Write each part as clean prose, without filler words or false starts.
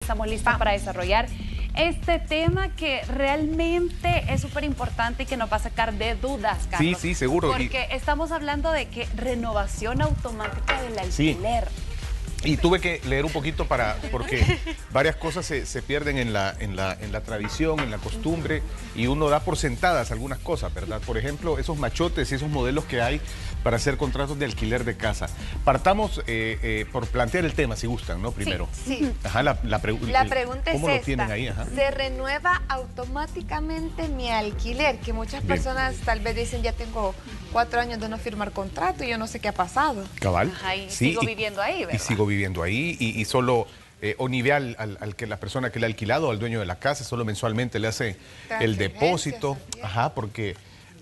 estamos listos para desarrollar este tema que realmente es súper importante y que nos va a sacar de dudas, Carlos. Sí, seguro. Porque estamos hablando de que renovación automática del alquiler. Sí. Y tuve que leer un poquito porque varias cosas se pierden en la tradición, en la costumbre, y uno da por sentadas algunas cosas, ¿verdad? Por ejemplo, esos machotes y esos modelos que hay para hacer contratos de alquiler de casa. Partamos por plantear el tema, si gustan, ¿no? Primero. Sí. Ajá, la pregunta es ¿cómo lo tienen ahí? Ajá. ¿Se renueva automáticamente mi alquiler? Que muchas personas tal vez dicen, ya tengo 4 años de no firmar contrato y yo no sé qué ha pasado. Cabal. Ajá, y sí, sigo viviendo ahí, ¿verdad? Y sigo viviendo ahí y solo ONIVE al que la persona que le ha alquilado, al dueño de la casa, solo mensualmente le hace el depósito. Ajá, porque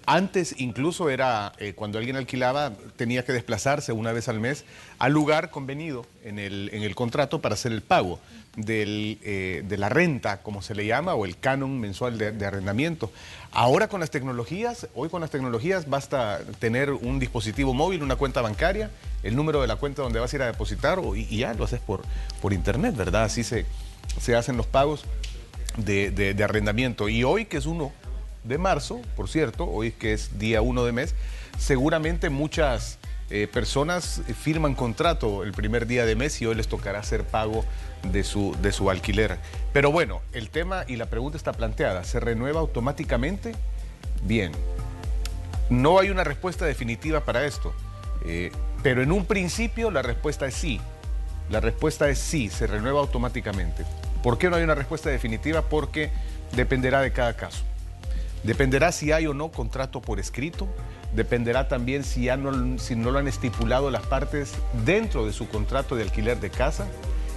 antes incluso era cuando alguien alquilaba tenía que desplazarse una vez al mes al lugar convenido en el contrato para hacer el pago de la renta, como se le llama, o el canon mensual de arrendamiento. Ahora con las tecnologías, basta tener un dispositivo móvil, una cuenta bancaria, el número de la cuenta donde vas a ir a depositar y ya lo haces por internet, ¿verdad? Así se hacen los pagos de arrendamiento. Y hoy, que es 1 de marzo, por cierto, hoy que es día 1 de mes, seguramente muchas personas firman contrato el primer día de mes y hoy les tocará hacer pago de su alquiler. Pero bueno, el tema y la pregunta está planteada. ¿Se renueva automáticamente? Bien. No hay una respuesta definitiva para esto, pero en un principio la respuesta es sí. La respuesta es sí, se renueva automáticamente. ¿Por qué no hay una respuesta definitiva? Porque dependerá de cada caso. Dependerá si hay o no contrato por escrito, dependerá también si no lo han estipulado las partes dentro de su contrato de alquiler de casa,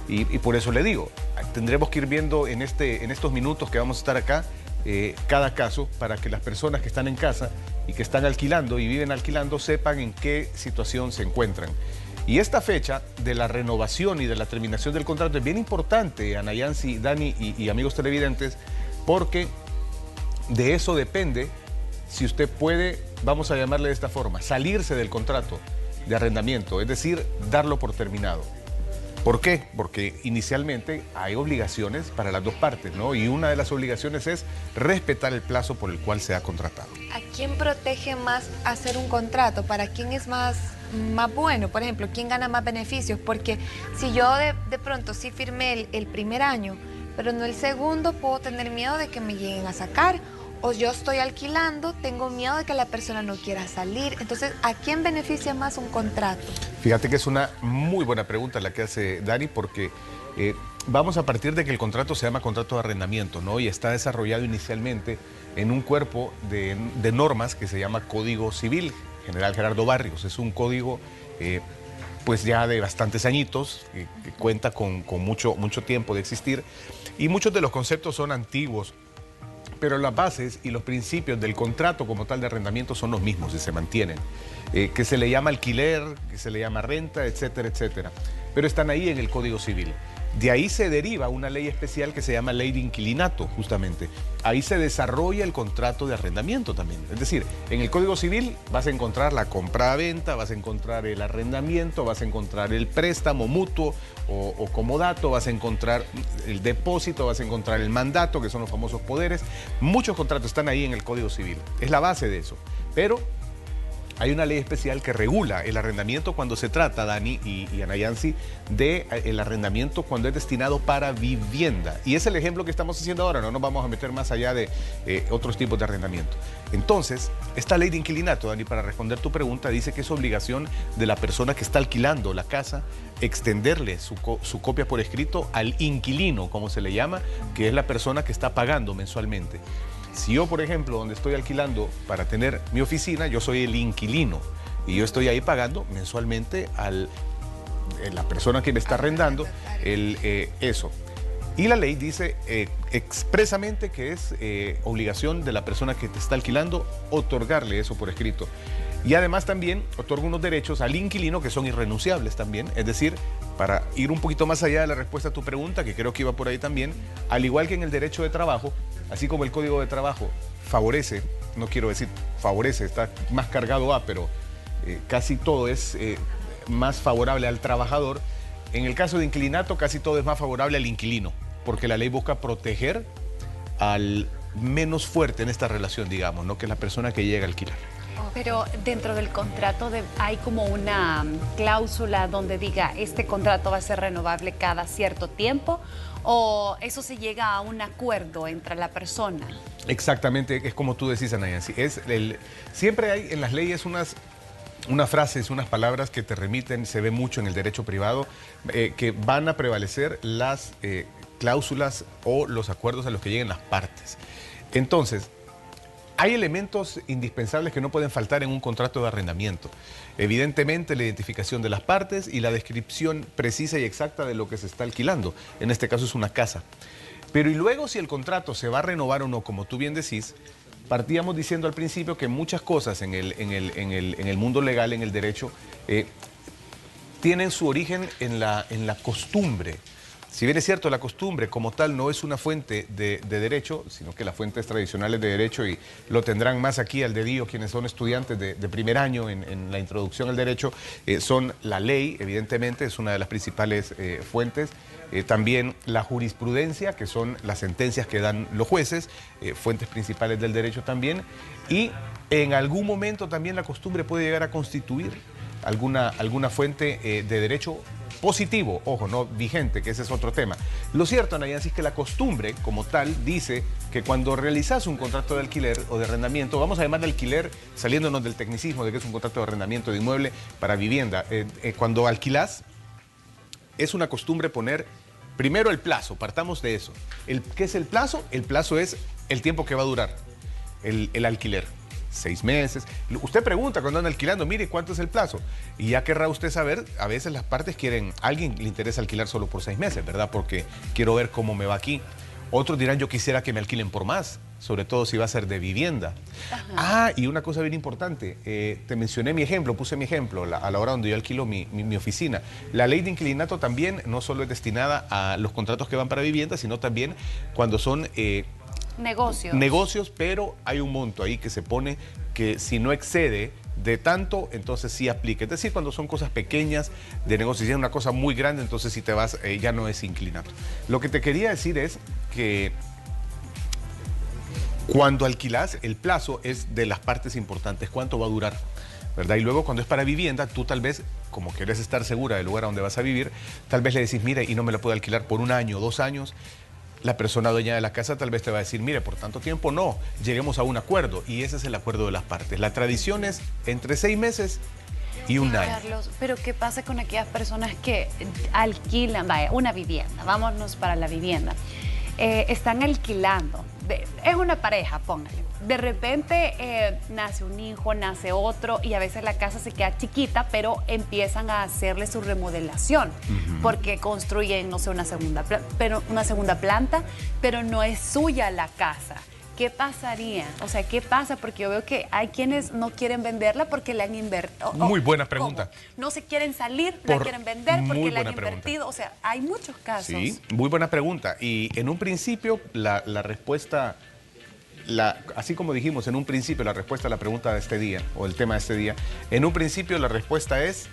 y por eso le digo, tendremos que ir viendo en estos minutos que vamos a estar acá cada caso para que las personas que están en casa y que están alquilando y viven alquilando sepan en qué situación se encuentran. Y esta fecha de la renovación y de la terminación del contrato es bien importante, Ana Yancy, Dani y amigos televidentes, porque de eso depende si usted puede, vamos a llamarle de esta forma, salirse del contrato de arrendamiento, es decir, darlo por terminado. ¿Por qué? Porque inicialmente hay obligaciones para las dos partes, ¿no? Y una de las obligaciones es respetar el plazo por el cual se ha contratado. ¿A quién protege más hacer un contrato? ¿Para quién es más bueno? Por ejemplo, ¿quién gana más beneficios? Porque si yo de pronto sí firmé el primer año, pero no el segundo, puedo tener miedo de que me lleguen a sacar. O yo estoy alquilando, tengo miedo de que la persona no quiera salir. Entonces, ¿a quién beneficia más un contrato? Fíjate que es una muy buena pregunta la que hace Dani, porque vamos a partir de que el contrato se llama contrato de arrendamiento, ¿no? Y está desarrollado inicialmente en un cuerpo de normas que se llama Código Civil, General Gerardo Barrios. Es un código pues ya de bastantes añitos, que cuenta con mucho tiempo de existir, y muchos de los conceptos son antiguos, pero las bases y los principios del contrato como tal de arrendamiento son los mismos y se mantienen. Que se le llama alquiler, que se le llama renta, etcétera, etcétera. Pero están ahí en el Código Civil. De ahí se deriva una ley especial que se llama Ley de Inquilinato, justamente. Ahí se desarrolla el contrato de arrendamiento también. Es decir, en el Código Civil vas a encontrar la compra-venta, vas a encontrar el arrendamiento, vas a encontrar el préstamo mutuo o comodato, vas a encontrar el depósito, vas a encontrar el mandato, que son los famosos poderes. Muchos contratos están ahí en el Código Civil. Es la base de eso. Pero hay una ley especial que regula el arrendamiento cuando se trata, Dani y Ana Yancy, del arrendamiento cuando es destinado para vivienda. Y es el ejemplo que estamos haciendo ahora, no nos vamos a meter más allá de otros tipos de arrendamiento. Entonces, esta ley de inquilinato, Dani, para responder tu pregunta, dice que es obligación de la persona que está alquilando la casa extenderle su copia por escrito al inquilino, como se le llama, que es la persona que está pagando mensualmente. Si yo, por ejemplo, donde estoy alquilando para tener mi oficina, yo soy el inquilino y yo estoy ahí pagando mensualmente a la persona que me está arrendando eso. Y la ley dice expresamente que es obligación de la persona que te está alquilando otorgarle eso por escrito. Y además también otorga unos derechos al inquilino que son irrenunciables también. Es decir, para ir un poquito más allá de la respuesta a tu pregunta, que creo que iba por ahí también, al igual que en el derecho de trabajo, así como el Código de Trabajo favorece, no quiero decir favorece, está más cargado a, pero casi todo es más favorable al trabajador. En el caso de inquilinato, casi todo es más favorable al inquilino. porque la ley busca proteger al menos fuerte en esta relación, digamos, ¿no? Que es la persona que llega a alquilar. Pero dentro del contrato hay como una cláusula donde diga este contrato va a ser renovable cada cierto tiempo, o eso se llega a un acuerdo entre la persona. Exactamente, es como tú decís, Ana Yancy. Siempre hay en las leyes unas frases, unas palabras que te remiten, se ve mucho en el derecho privado, que van a prevalecer las cláusulas o los acuerdos a los que lleguen las partes. Entonces, hay elementos indispensables que no pueden faltar en un contrato de arrendamiento. Evidentemente, la identificación de las partes y la descripción precisa y exacta de lo que se está alquilando. En este caso es una casa. Pero y luego, si el contrato se va a renovar o no, como tú bien decís, partíamos diciendo al principio que muchas cosas en el mundo legal, en el derecho, tienen su origen en la costumbre. Si bien es cierto, la costumbre como tal no es una fuente de derecho, sino que las fuentes tradicionales de derecho, y lo tendrán más aquí al dedillo quienes son estudiantes de primer año en la introducción al derecho, son la ley, evidentemente, es una de las principales fuentes, también la jurisprudencia, que son las sentencias que dan los jueces, fuentes principales del derecho también, y en algún momento también la costumbre puede llegar a constituir alguna fuente de derecho positivo, ojo, no vigente, que ese es otro tema. Lo cierto, Ana Yancy, es que la costumbre como tal dice que cuando realizas un contrato de alquiler o de arrendamiento, vamos a llamar de alquiler saliéndonos del tecnicismo de que es un contrato de arrendamiento de inmueble para vivienda, cuando alquilás, es una costumbre poner primero el plazo, partamos de eso. ¿Qué es el plazo? El plazo es el tiempo que va a durar el alquiler. 6 meses. Usted pregunta cuando anda alquilando, mire, ¿cuánto es el plazo? Y ya querrá usted saber, a veces las partes quieren, a alguien le interesa alquilar solo por 6 meses, ¿verdad? Porque quiero ver cómo me va aquí. Otros dirán, yo quisiera que me alquilen por más, sobre todo si va a ser de vivienda. Ajá. Ah, y una cosa bien importante, te mencioné mi ejemplo, puse mi ejemplo a la hora donde yo alquilo mi oficina. La ley de inquilinato también no solo es destinada a los contratos que van para vivienda, sino también cuando son... negocios, pero hay un monto ahí que se pone que si no excede de tanto, entonces sí aplica. Es decir, cuando son cosas pequeñas de negocios, si es una cosa muy grande, entonces si te vas, ya no es inclinato. Lo que te quería decir es que cuando alquilas, el plazo es de las partes importantes, cuánto va a durar, ¿verdad? Y luego cuando es para vivienda, tú tal vez, como quieres estar segura del lugar donde vas a vivir, tal vez le decís, mire, y no me lo puedo alquilar por 1 año, 2 años, la persona dueña de la casa tal vez te va a decir, mire, por tanto tiempo no, lleguemos a un acuerdo, y ese es el acuerdo de las partes. La tradición es entre 6 meses y 1 año. Carlos, pero ¿qué pasa con aquellas personas que alquilan, vaya, una vivienda? Vámonos para la vivienda. Están alquilando, es una pareja, póngale. De repente nace un hijo, nace otro, y a veces la casa se queda chiquita, pero empiezan a hacerle su remodelación, porque construyen, no sé, una segunda planta, pero no es suya la casa. ¿Qué pasaría? O sea, ¿qué pasa? Porque yo veo que hay quienes no quieren venderla porque la han invertido. Muy buena pregunta. ¿Cómo? No se quieren salir, la quieren vender porque la han invertido. O sea, hay muchos casos. Sí, muy buena pregunta. Y en un principio, la respuesta, así como dijimos en un principio, la respuesta a la pregunta de este día, o el tema de este día, en un principio la respuesta es,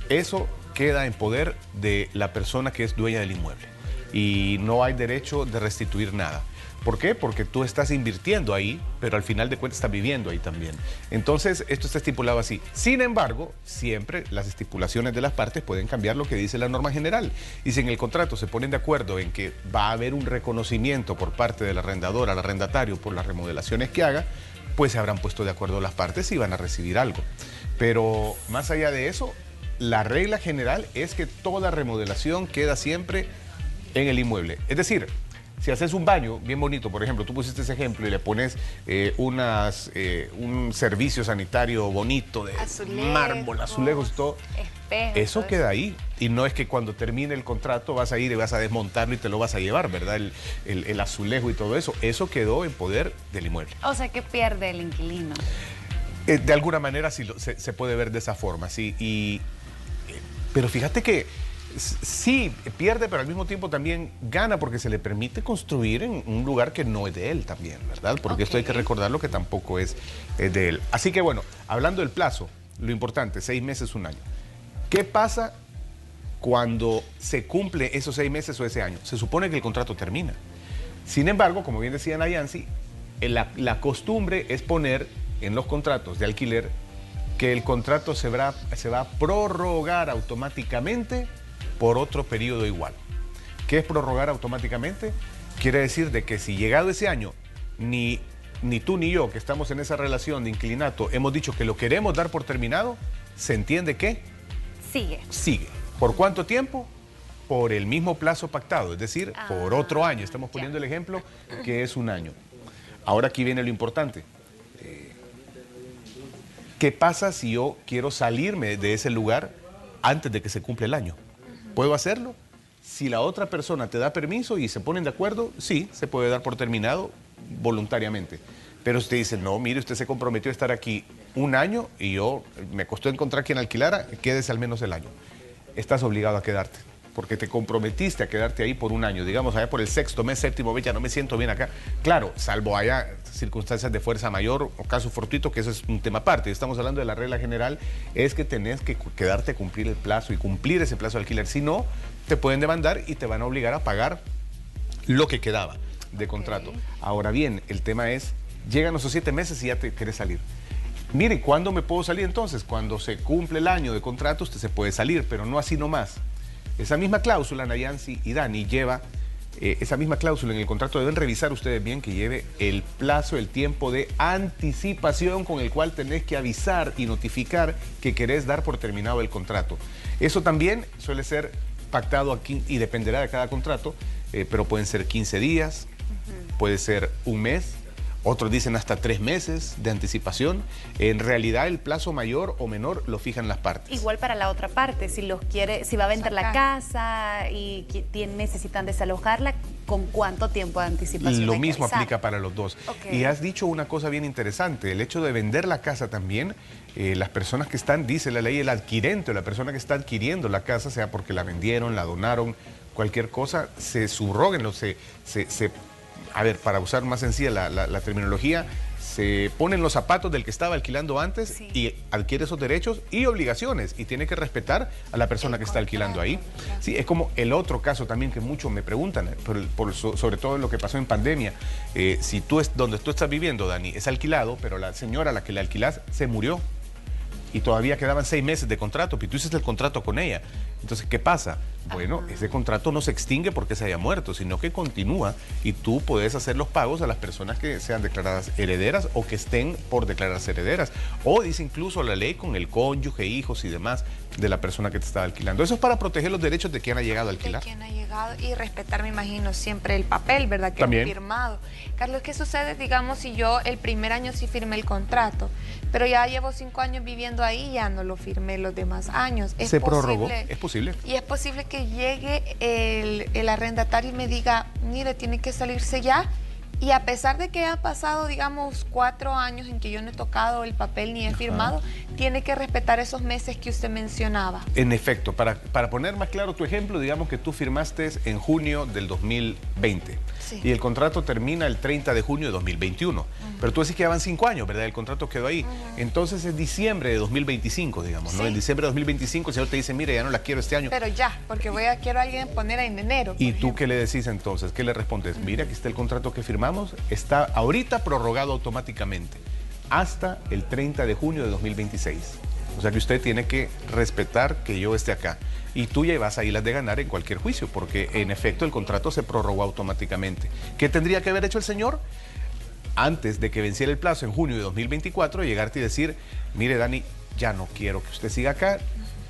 eso queda en poder de la persona que es dueña del inmueble. Y no hay derecho de restituir nada. ¿Por qué? Porque tú estás invirtiendo ahí, pero al final de cuentas estás viviendo ahí también. Entonces, esto está estipulado así. Sin embargo, siempre las estipulaciones de las partes pueden cambiar lo que dice la norma general. Y si en el contrato se ponen de acuerdo en que va a haber un reconocimiento por parte del arrendador al arrendatario por las remodelaciones que haga, pues se habrán puesto de acuerdo las partes y van a recibir algo. Pero más allá de eso, la regla general es que toda remodelación queda siempre en el inmueble. Es decir, si haces un baño bien bonito, por ejemplo, tú pusiste ese ejemplo y le pones un servicio sanitario bonito de mármol, azulejos y todo, eso queda ahí. Y no es que cuando termine el contrato vas a ir y vas a desmontarlo y te lo vas a llevar, ¿verdad? El azulejo y todo eso. Eso quedó en poder del inmueble. O sea, que pierde el inquilino. De alguna manera sí se puede ver de esa forma, sí. Pero fíjate que sí, pierde, pero al mismo tiempo también gana porque se le permite construir en un lugar que no es de él también, ¿verdad? Porque esto hay que recordarlo que tampoco es de él. Así que bueno, hablando del plazo, lo importante, 6 meses, 1 año. ¿Qué pasa cuando se cumple esos 6 meses o ese año. Se supone que el contrato termina. Sin embargo, como bien decía Nayansi, la costumbre es poner en los contratos de alquiler que el contrato se va a prorrogar automáticamente por otro periodo igual. ¿Qué es prorrogar automáticamente? Quiere decir de que si llegado ese año, ni tú ni yo, que estamos en esa relación de inquilinato, hemos dicho que lo queremos dar por terminado, se entiende que sigue. ¿Por cuánto tiempo? Por el mismo plazo pactado, es decir, por otro año. Estamos poniendo el ejemplo que es un año. Ahora aquí viene lo importante. ¿Qué pasa si yo quiero salirme de ese lugar antes de que se cumpla el año? ¿Puedo hacerlo? Si la otra persona te da permiso y se ponen de acuerdo, sí, se puede dar por terminado voluntariamente. Pero usted dice, no, mire, usted se comprometió a estar aquí un año y yo me costó encontrar quien alquilara, quédese al menos el año. Estás obligado a quedarte, porque te comprometiste a quedarte ahí por un año. Digamos, allá por el 6º mes, 7º mes, ya no me siento bien acá. Claro, salvo haya circunstancias de fuerza mayor o caso fortuito, que eso es un tema aparte. Estamos hablando de la regla general, es que tenés que quedarte a cumplir el plazo y cumplir ese plazo de alquiler. Si no, te pueden demandar y te van a obligar a pagar lo que quedaba de contrato. Ahora bien, el tema es, llegan esos 7 meses y ya te querés salir. Mire, ¿cuándo me puedo salir entonces? Cuando se cumple el año de contrato, usted se puede salir, pero no así nomás. Esa misma cláusula, Nayansi y Dani, lleva esa misma cláusula en el contrato. Deben revisar ustedes bien que lleve el plazo, el tiempo de anticipación con el cual tenés que avisar y notificar que querés dar por terminado el contrato. Eso también suele ser pactado aquí y dependerá de cada contrato, pero pueden ser 15 días, puede ser un mes. Otros dicen hasta 3 meses de anticipación. En realidad el plazo mayor o menor lo fijan las partes. Igual para la otra parte, si va a vender la casa y necesitan desalojarla, ¿con cuánto tiempo de anticipación? Lo mismo aplica para los dos. Okay. Y has dicho una cosa bien interesante, el hecho de vender la casa también, las personas que están, dice la ley, el adquirente o la persona que está adquiriendo la casa, sea porque la vendieron, la donaron, cualquier cosa, se subroguen, a ver, para usar más sencilla la terminología, se ponen los zapatos del que estaba alquilando antes y adquiere esos derechos y obligaciones y tiene que respetar a la persona que está alquilando ahí. Sí, es como el otro caso también que muchos me preguntan, sobre todo lo que pasó en pandemia. Si donde tú estás viviendo, Dani, es alquilado, pero la señora a la que le alquilás se murió y todavía quedaban 6 meses de contrato, y tú hiciste el contrato con ella. Entonces, ¿qué pasa? Bueno, ese contrato no se extingue porque se haya muerto, sino que continúa y tú puedes hacer los pagos a las personas que sean declaradas herederas o que estén por declararse herederas. O dice incluso la ley con el cónyuge, hijos y demás de la persona que te está alquilando. Eso es para proteger los derechos de quien ha llegado a alquilar. De quien ha llegado y respetar, me imagino, siempre el papel, ¿verdad? Que también hemos firmado. Carlos, ¿qué sucede, digamos, si yo el primer año sí firmé el contrato, pero ya llevo 5 años viviendo ahí y ya no lo firmé los demás años? Se prorrogó, es posible. Y es posible que llegue el arrendatario y me diga, mire, tiene que salirse ya. Y a pesar de que han pasado, digamos, 4 años en que yo no he tocado el papel ni he firmado, tiene que respetar esos meses que usted mencionaba. En efecto, para poner más claro tu ejemplo, digamos que tú firmaste en junio del 2020 y el contrato termina el 30 de junio de 2021. Pero tú decís que ya van 5 años, ¿verdad? El contrato quedó ahí. Entonces es diciembre de 2025, digamos, ¿no? En diciembre de 2025 el señor te dice, mire, ya no la quiero este año. Pero ya, porque quiero a alguien poner en enero. ¿Y tú qué le decís entonces? ¿Qué le respondes? Mira, aquí está el contrato que firmamos, está ahorita prorrogado automáticamente hasta el 30 de junio de 2026. O sea que usted tiene que respetar que yo esté acá. Y tú ya vas a ir las de ganar en cualquier juicio, porque en efecto el contrato se prorrogó automáticamente. ¿Qué tendría que haber hecho el señor? Antes de que venciera el plazo en junio de 2024, llegarte y decir, mire, Dani, ya no quiero que usted siga acá.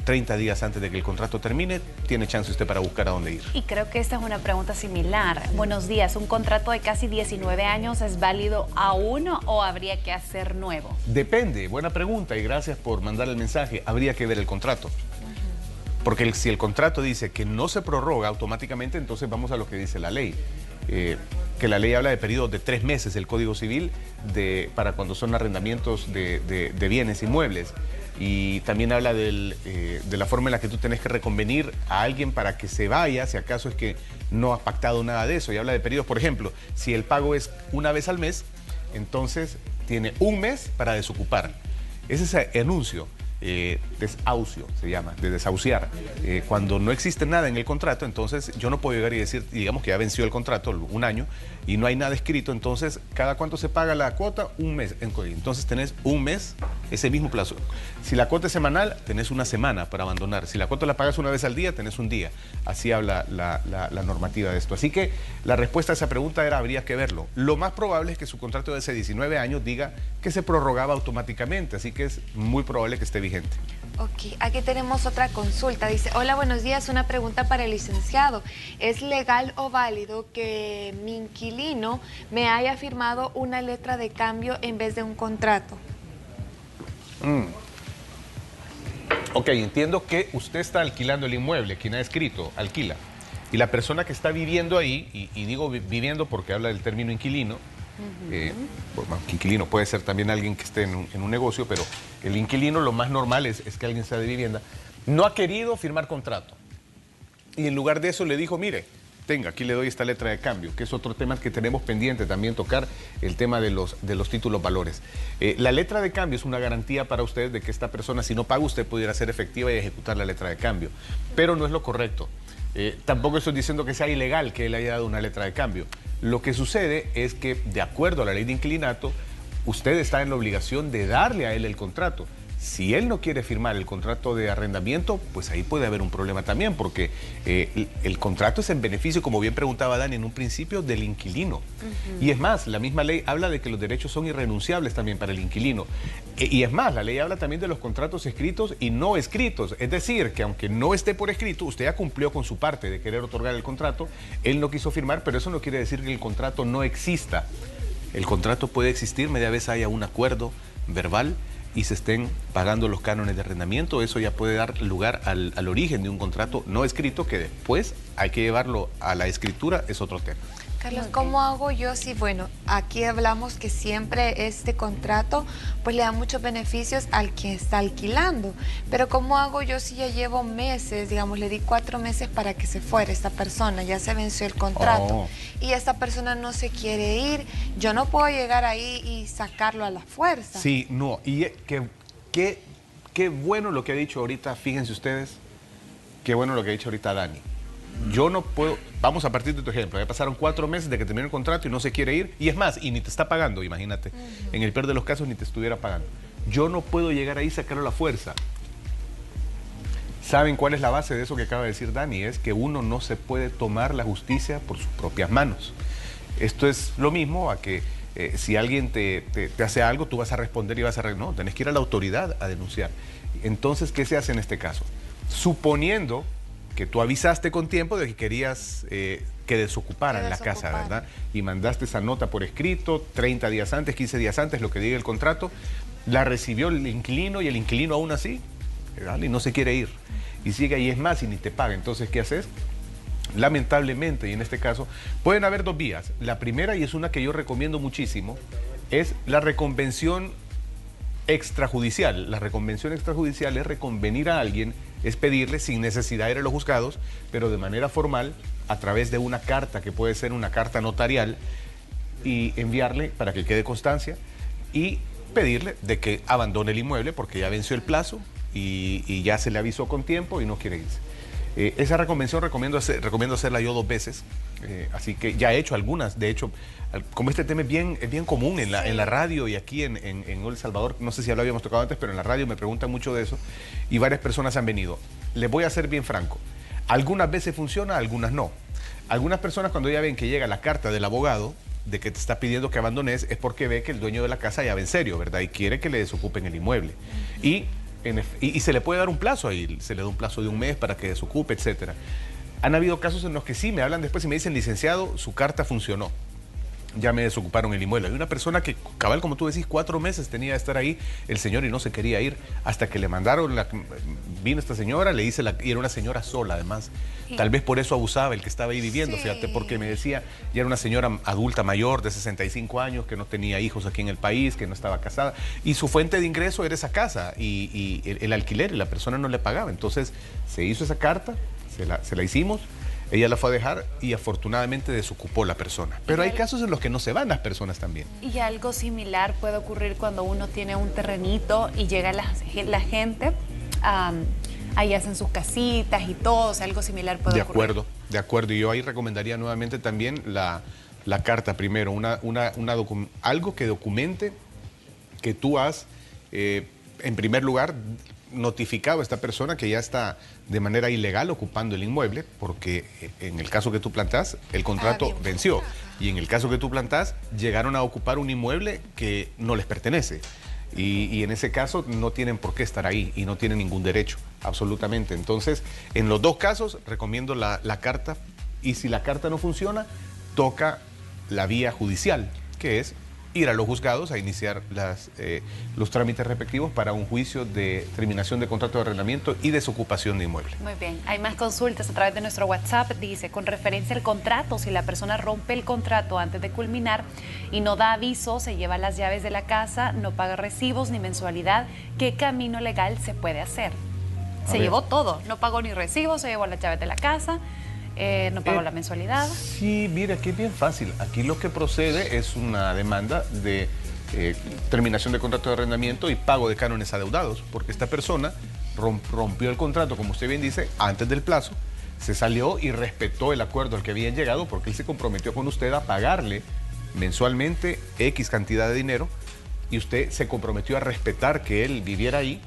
30 días antes de que el contrato termine, tiene chance usted para buscar a dónde ir. Y creo que esta es una pregunta similar. Buenos días, ¿un contrato de casi 19 años es válido aún o habría que hacer nuevo? Depende, buena pregunta y gracias por mandar el mensaje. Habría que ver el contrato. Porque si el contrato dice que no se prorroga automáticamente, entonces vamos a lo que dice la ley. Que la ley habla de periodos de 3 meses, el Código Civil, para cuando son arrendamientos de bienes inmuebles. Y también habla de la forma en la que tú tenés que reconvenir a alguien para que se vaya, si acaso es que no has pactado nada de eso. Y habla de periodos, por ejemplo, si el pago es una vez al mes, entonces tiene un mes para desocupar. Ese es el anuncio. desahucio, se llama, de desahuciar. Cuando no existe nada en el contrato, entonces yo no puedo llegar y decir, digamos que ya venció el contrato, un año, y no hay nada escrito, entonces, ¿cada cuánto se paga la cuota? Un mes. Entonces tenés un mes, ese mismo plazo. Si la cuota es semanal, tenés una semana para abandonar. Si la cuota la pagas una vez al día, tenés un día. Así habla la normativa de esto. Así que la respuesta a esa pregunta era, habría que verlo. Lo más probable es que su contrato de hace 19 años diga que se prorrogaba automáticamente, así que es muy probable que esté vigente. Ok, aquí tenemos otra consulta. Dice, hola, buenos días, una pregunta para el licenciado. ¿Es legal o válido que mi inquilino me haya firmado una letra de cambio en vez de un contrato? Ok, entiendo que usted está alquilando el inmueble, quien ha escrito, alquila. Y la persona que está viviendo ahí, y digo viviendo porque habla del término inquilino, bueno, inquilino puede ser también alguien que esté en un negocio, pero el inquilino lo más normal es que alguien sea de vivienda, no ha querido firmar contrato. Y en lugar de eso le dijo, mire, tenga, aquí le doy esta letra de cambio, que es otro tema que tenemos pendiente también tocar, el tema de los títulos valores. La letra de cambio es una garantía para usted de que esta persona, si no paga, usted pudiera ser efectiva y ejecutar la letra de cambio. Pero no es lo correcto. Tampoco estoy diciendo que sea ilegal que él haya dado una letra de cambio. Lo que sucede es que, de acuerdo a la ley de inquilinato, usted está en la obligación de darle a él el contrato. Si él no quiere firmar el contrato de arrendamiento, pues ahí puede haber un problema también, porque el contrato es en beneficio, como bien preguntaba Dani en un principio, del inquilino. Y es más, la misma ley habla de que los derechos son irrenunciables también para el inquilino. Y es más, la ley habla también de los contratos escritos y no escritos. Es decir, que aunque no esté por escrito, usted ya cumplió con su parte de querer otorgar el contrato, él no quiso firmar, pero eso no quiere decir que el contrato no exista. El contrato puede existir media vez haya un acuerdo verbal y se estén pagando los cánones de arrendamiento. Eso ya puede dar lugar al origen de un contrato no escrito, que después hay que llevarlo a la escritura, es otro tema. Carlos, ¿cómo hago yo si, bueno, aquí hablamos que siempre este contrato pues le da muchos beneficios al que está alquilando, pero ¿cómo hago yo si ya llevo meses, digamos, le di 4 meses para que se fuera esta persona, ya se venció el contrato y esta persona no se quiere ir? Yo no puedo llegar ahí y sacarlo a la fuerza. Sí, no, y qué bueno lo que ha dicho ahorita, fíjense ustedes, qué bueno lo que ha dicho ahorita Dani. Yo no puedo, vamos a partir de tu ejemplo, ya pasaron 4 meses de que terminó el contrato y no se quiere ir, y es más, y ni te está pagando, imagínate, en el peor de los casos ni te estuviera pagando. Yo no puedo llegar ahí y sacarlo a la fuerza. ¿Saben cuál es la base de eso que acaba de decir Dani? Es que uno no se puede tomar la justicia por sus propias manos. Esto es lo mismo a que si alguien te hace algo, tú vas a responder y vas a... No, tenés que ir a la autoridad a denunciar. Entonces, ¿qué se hace en este caso? Suponiendo que tú avisaste con tiempo de que querías que desocuparan la casa, ¿verdad? Y mandaste esa nota por escrito, 30 días antes, 15 días antes, lo que diga el contrato, la recibió el inquilino y el inquilino aún así, ¿verdad? Y no se quiere ir. Y sigue ahí, es más, y ni te paga. Entonces, ¿qué haces? Lamentablemente, y en este caso, pueden haber 2 vías. La primera, y es una que yo recomiendo muchísimo, es la reconvención extrajudicial. La reconvención extrajudicial es reconvenir a alguien, es pedirle sin necesidad de ir a los juzgados, pero de manera formal, a través de una carta que puede ser una carta notarial, y enviarle para que quede constancia y pedirle de que abandone el inmueble porque ya venció el plazo y ya se le avisó con tiempo y no quiere irse. Esa reconvención recomiendo hacerla yo 2 veces, así que ya he hecho algunas. De hecho, como este tema es bien común en la radio y aquí en El Salvador, no sé si ya lo habíamos tocado antes, pero en la radio me preguntan mucho de eso y varias personas han venido. Les voy a ser bien franco, algunas veces funciona, algunas no. Algunas personas, cuando ya ven que llega la carta del abogado de que te está pidiendo que abandones, es porque ve que el dueño de la casa ya va en serio, ¿verdad? Y quiere que le desocupen el inmueble. Y se le puede dar un plazo ahí, se le da un plazo de 1 mes para que desocupe, etcétera. Han habido casos en los que sí, me hablan después y me dicen, licenciado, su carta funcionó, ya me desocuparon el inmueble. Hay una persona que, cabal, como tú decís, 4 meses tenía de estar ahí el señor y no se quería ir, hasta que le mandaron, vino esta señora, le hice y era una señora sola además. Sí. Tal vez por eso abusaba el que estaba ahí viviendo, sí. Fíjate, porque me decía, ya era una señora adulta mayor de 65 años, que no tenía hijos aquí en el país, que no estaba casada, y su fuente de ingreso era esa casa, y el alquiler, y la persona no le pagaba. Entonces se hizo esa carta, se la hicimos, Ella la fue a dejar y afortunadamente desocupó la persona. Pero hay casos en los que no se van las personas también. Y algo similar puede ocurrir cuando uno tiene un terrenito y llega la gente, ahí hacen sus casitas y todo, o sea, algo similar puede ocurrir. De acuerdo. Y yo ahí recomendaría nuevamente también la carta primero, algo que documente que tú has, en primer lugar, notificado a esta persona que ya está de manera ilegal ocupando el inmueble, porque en el caso que tú plantás, el contrato venció. Y en el caso que tú plantás, llegaron a ocupar un inmueble que no les pertenece. Y en ese caso no tienen por qué estar ahí y no tienen ningún derecho, absolutamente. Entonces, en los dos casos, recomiendo la carta. Y si la carta no funciona, toca la vía judicial, que es ir a los juzgados a iniciar los trámites respectivos para un juicio de terminación de contrato de arrendamiento y desocupación de inmueble. Muy bien, hay más consultas a través de nuestro WhatsApp. Dice, con referencia al contrato, si la persona rompe el contrato antes de culminar y no da aviso, se lleva las llaves de la casa, no paga recibos ni mensualidad, ¿qué camino legal se puede hacer? Se llevó todo, no pagó ni recibos, se llevó las llaves de la casa, no pagó la mensualidad. Sí, mira, aquí es bien fácil. Aquí lo que procede es una demanda de terminación de contrato de arrendamiento y pago de cánones adeudados, porque esta persona rompió el contrato, como usted bien dice, antes del plazo, se salió y respetó el acuerdo al que habían llegado, porque él se comprometió con usted a pagarle mensualmente X cantidad de dinero y usted se comprometió a respetar que él viviera ahí.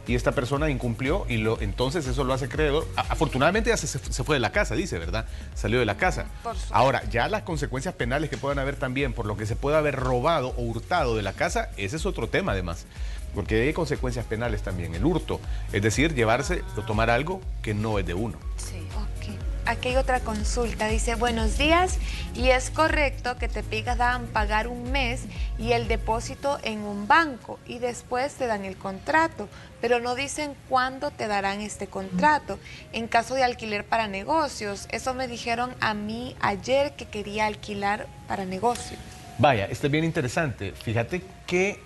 Y esta persona incumplió y entonces eso lo hace acreedor. Afortunadamente ya se fue de la casa, dice, ¿verdad? Salió de la casa. Ahora, ya las consecuencias penales que puedan haber también por lo que se pueda haber robado o hurtado de la casa, ese es otro tema además. Porque hay consecuencias penales también. El hurto, es decir, llevarse o tomar algo que no es de uno. Sí. Ok. Aquí hay otra consulta. Dice, buenos días, y es correcto que te pidan pagar un mes y el depósito en un banco y después te dan el contrato, pero no dicen cuándo te darán este contrato. En caso de alquiler para negocios, eso me dijeron a mí ayer que quería alquilar para negocio. Vaya, esto es bien interesante. Fíjate que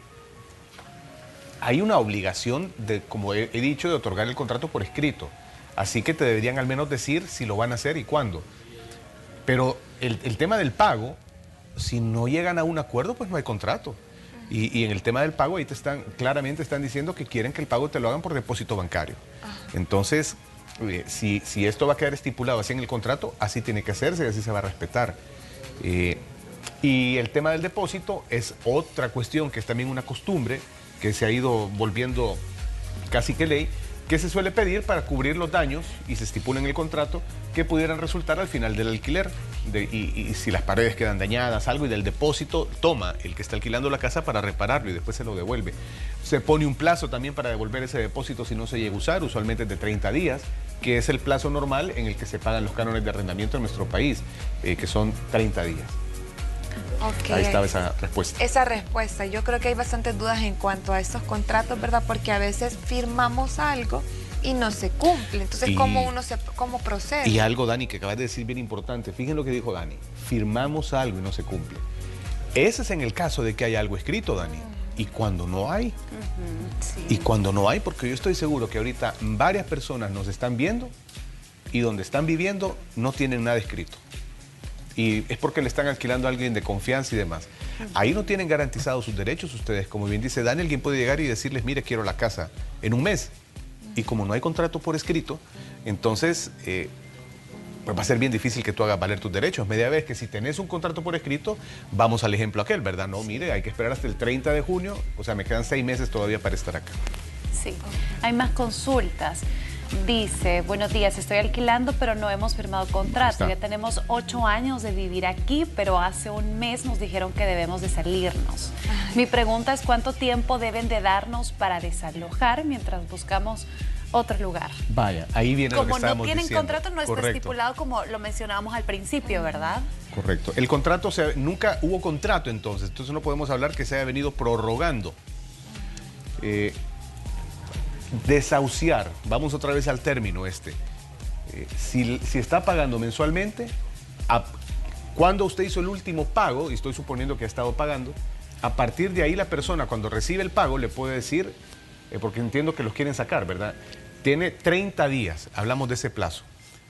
hay una obligación, como he dicho, de otorgar el contrato por escrito. Así que te deberían al menos decir si lo van a hacer y cuándo. Pero el tema del pago, si no llegan a un acuerdo, pues no hay contrato. Y en el tema del pago, ahí claramente están diciendo que quieren que el pago te lo hagan por depósito bancario. Entonces, si esto va a quedar estipulado así en el contrato, así tiene que hacerse y así se va a respetar. Y el tema del depósito es otra cuestión que es también una costumbre que se ha ido volviendo casi que ley, que se suele pedir para cubrir los daños y se estipula en el contrato que pudieran resultar al final del alquiler. Y si las paredes quedan dañadas, algo, y del depósito toma el que está alquilando la casa para repararlo y después se lo devuelve. Se pone un plazo también para devolver ese depósito si no se llega a usar, usualmente es de 30 días, que es el plazo normal en el que se pagan los cánones de arrendamiento en nuestro país, que son 30 días. Okay. Ahí estaba esa respuesta. Esa respuesta. Yo creo que hay bastantes dudas en cuanto a estos contratos, ¿verdad? Porque a veces firmamos algo y no se cumple. Entonces, ¿cómo procede? Y algo, Dani, que acabas de decir bien importante. Fíjense lo que dijo Dani. Firmamos algo y no se cumple. Ese es en el caso de que hay algo escrito, Dani. Y cuando no hay. Sí. Y cuando no hay, porque yo estoy seguro que ahorita varias personas nos están viendo y donde están viviendo no tienen nada escrito. Y es porque le están alquilando a alguien de confianza y demás. Ahí no tienen garantizados sus derechos ustedes. Como bien dice Dani, alguien puede llegar y decirles, mire, quiero la casa en un mes. Y como no hay contrato por escrito, entonces pues va a ser bien difícil que tú hagas valer tus derechos. Media vez que si tenés un contrato por escrito, vamos al ejemplo aquel, ¿verdad? No, mire, hay que esperar hasta el 30 de junio, o sea, me quedan 6 meses todavía para estar acá. Sí, hay más consultas. Dice, buenos días, estoy alquilando, pero no hemos firmado contrato. Ya tenemos 8 años de vivir aquí, pero hace un mes nos dijeron que debemos de salirnos. Mi pregunta es, ¿cuánto tiempo deben de darnos para desalojar mientras buscamos otro lugar? Vaya, ahí viene lo que estábamos diciendo. Como no tienen contrato, no está estipulado como lo mencionábamos al principio, ¿verdad? Correcto. El contrato, nunca hubo contrato entonces no podemos hablar que se haya venido prorrogando. Desahuciar, vamos otra vez al término si está pagando mensualmente, cuando usted hizo el último pago, y estoy suponiendo que ha estado pagando, a partir de ahí la persona cuando recibe el pago le puede decir, porque entiendo que los quieren sacar, ¿verdad? Tiene 30 días, hablamos de ese plazo,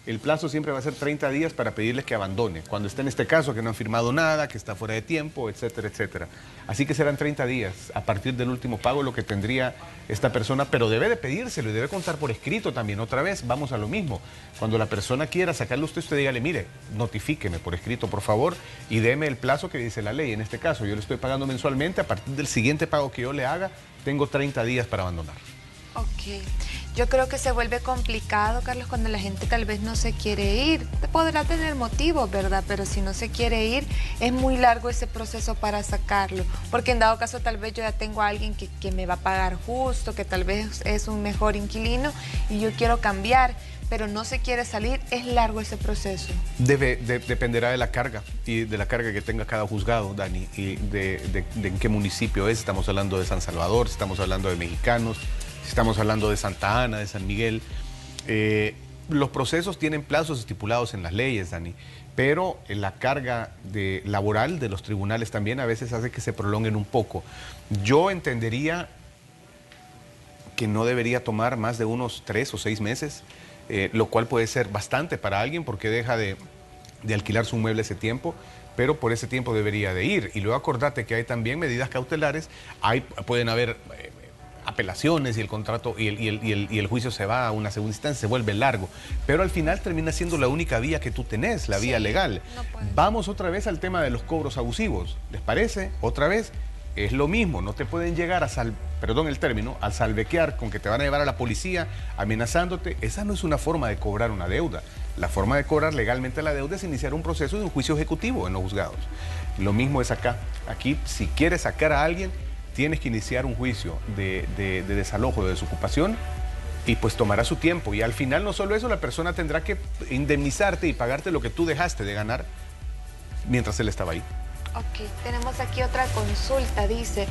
el plazo siempre va a ser 30 días para pedirles que abandone. Cuando está en este caso, que no han firmado nada, que está fuera de tiempo, etcétera, etcétera. Así que serán 30 días a partir del último pago lo que tendría esta persona, pero debe de pedírselo y debe contar por escrito también. Otra vez, vamos a lo mismo. Cuando la persona quiera sacarle usted dígale, mire, notifíqueme por escrito, por favor, y deme el plazo que dice la ley. En este caso, yo le estoy pagando mensualmente, a partir del siguiente pago que yo le haga, tengo 30 días para abandonar. Ok, yo creo que se vuelve complicado, Carlos, cuando la gente tal vez no se quiere ir. Podrá tener motivos, ¿verdad? Pero si no se quiere ir, es muy largo ese proceso para sacarlo. Porque en dado caso tal vez yo ya tengo a alguien que me va a pagar justo, que tal vez es un mejor inquilino y yo quiero cambiar, pero no se quiere salir, es largo ese proceso. Dependerá de la carga y de la carga que tenga cada juzgado, Dani, y de en qué municipio es. Estamos hablando de San Salvador, estamos hablando de Mexicanos, estamos hablando de Santa Ana, de San Miguel. Los procesos tienen plazos estipulados en las leyes, Dani, pero la carga laboral de los tribunales también a veces hace que se prolonguen un poco. Yo entendería que no debería tomar más de unos 3 o 6 meses, lo cual puede ser bastante para alguien porque deja de alquilar su inmueble ese tiempo, pero por ese tiempo debería de ir. Y luego acordate que hay también medidas cautelares, pueden haber apelaciones y el contrato y el juicio se va a una segunda instancia, se vuelve largo, pero al final termina siendo la única vía que tú tenés, la vía legal. No vamos otra vez al tema de los cobros abusivos, ¿les parece? Otra vez, es lo mismo, no te pueden llegar perdón el término, a salvequear con que te van a llevar a la policía amenazándote. Esa no es una forma de cobrar una deuda. La forma de cobrar legalmente la deuda es iniciar un proceso de un juicio ejecutivo en los juzgados. Lo mismo es acá. Aquí, si quieres sacar a alguien, tienes que iniciar un juicio de desalojo, de desocupación, y pues tomará su tiempo. Y al final no solo eso, la persona tendrá que indemnizarte y pagarte lo que tú dejaste de ganar mientras él estaba ahí. Ok, tenemos aquí otra consulta, dice,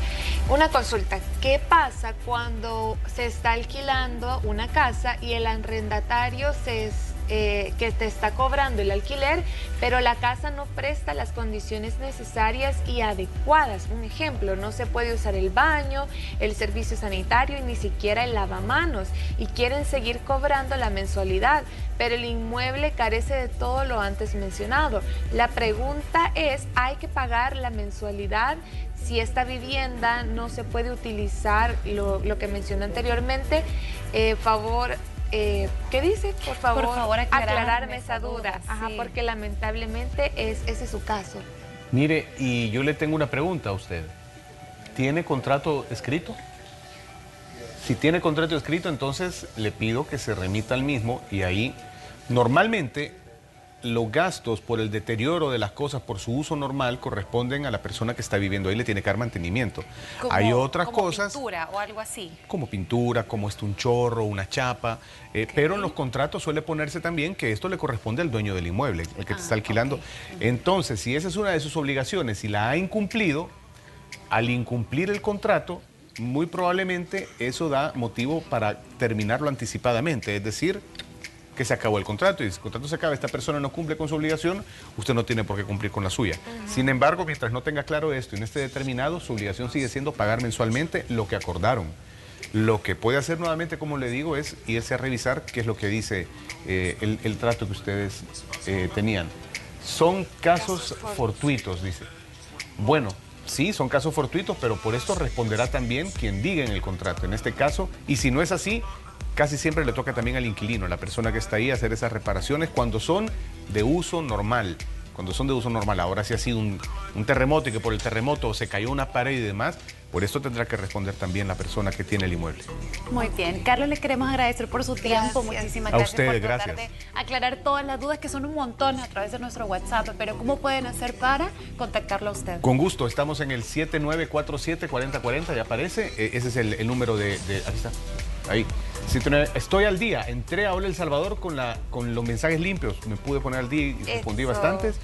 una consulta, ¿qué pasa cuando se está alquilando una casa y el arrendatario que te está cobrando el alquiler, pero la casa no presta las condiciones necesarias y adecuadas? Un ejemplo, no se puede usar el baño, el servicio sanitario y ni siquiera el lavamanos, y quieren seguir cobrando la mensualidad, pero el inmueble carece de todo lo antes mencionado. La pregunta es, ¿hay que pagar la mensualidad si esta vivienda no se puede utilizar, lo que mencioné anteriormente? ¿Qué dice? Por favor aclararme esa duda. Ajá, sí. Porque lamentablemente ese es su caso. Mire, y yo le tengo una pregunta a usted. ¿Tiene contrato escrito? Si tiene contrato escrito, entonces le pido que se remita al mismo, y ahí normalmente los gastos por el deterioro de las cosas por su uso normal corresponden a la persona que está viviendo ahí, le tiene que dar mantenimiento. Hay otras cosas, como pintura o algo así. Como pintura, como un chorro, una chapa, pero en los contratos suele ponerse también que esto le corresponde al dueño del inmueble, el que te está alquilando. Okay. Entonces, si esa es una de sus obligaciones y la ha incumplido, al incumplir el contrato, muy probablemente eso da motivo para terminarlo anticipadamente, es decir, que se acabó el contrato, y si el contrato se acaba, esta persona no cumple con su obligación, usted no tiene por qué cumplir con la suya. Sin embargo, mientras no tenga claro esto y no esté determinado, su obligación sigue siendo pagar mensualmente lo que acordaron. Lo que puede hacer nuevamente, como le digo, es irse a revisar qué es lo que dice el trato que ustedes tenían. Son casos fortuitos, dice. Bueno, sí, son casos fortuitos, pero por esto responderá también quien diga en el contrato. En este caso, y si no es así, casi siempre le toca también al inquilino, a la persona que está ahí, hacer esas reparaciones cuando son de uso normal. Cuando son de uso normal. Ahora, si ha sido un terremoto y que por el terremoto se cayó una pared y demás, por esto tendrá que responder también la persona que tiene el inmueble. Muy bien. Carlos, le queremos agradecer por su tiempo. Muchísimas gracias ustedes, por tratar de aclarar todas las dudas, que son un montón, a través de nuestro WhatsApp. Pero ¿cómo pueden hacer para contactarlo a usted? Con gusto. Estamos en el 7947-4040, ya aparece. Ese es el número de... Aquí está. Ahí. Estoy al día. Entré a Hola El Salvador con los mensajes limpios. Me pude poner al día y respondí bastantes.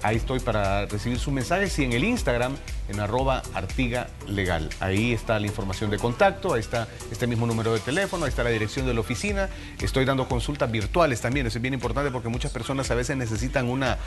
Ahí estoy para recibir sus mensajes. Y en el Instagram, en @artigalegal. Ahí está la información de contacto. Ahí está este mismo número de teléfono. Ahí está la dirección de la oficina. Estoy dando consultas virtuales también. Eso es bien importante porque muchas personas a veces necesitan una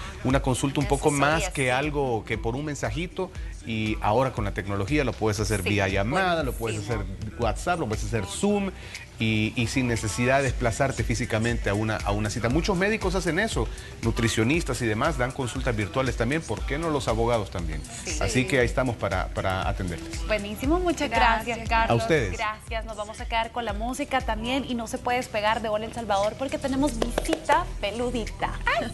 consulta un poco más que algo que por un mensajito. Y ahora con la tecnología lo puedes hacer vía llamada, lo puedes hacer WhatsApp, lo puedes hacer Zoom. y sin necesidad de desplazarte físicamente a una cita. Muchos médicos hacen eso, nutricionistas y demás, dan consultas virtuales también. ¿Por qué no los abogados también? Sí. Así que ahí estamos para atenderles. Buenísimo, muchas gracias, Carlos. A ustedes. Gracias, nos vamos a quedar con la música también y no se puede despegar de Hola El Salvador porque tenemos visita peludita. ¡Ay!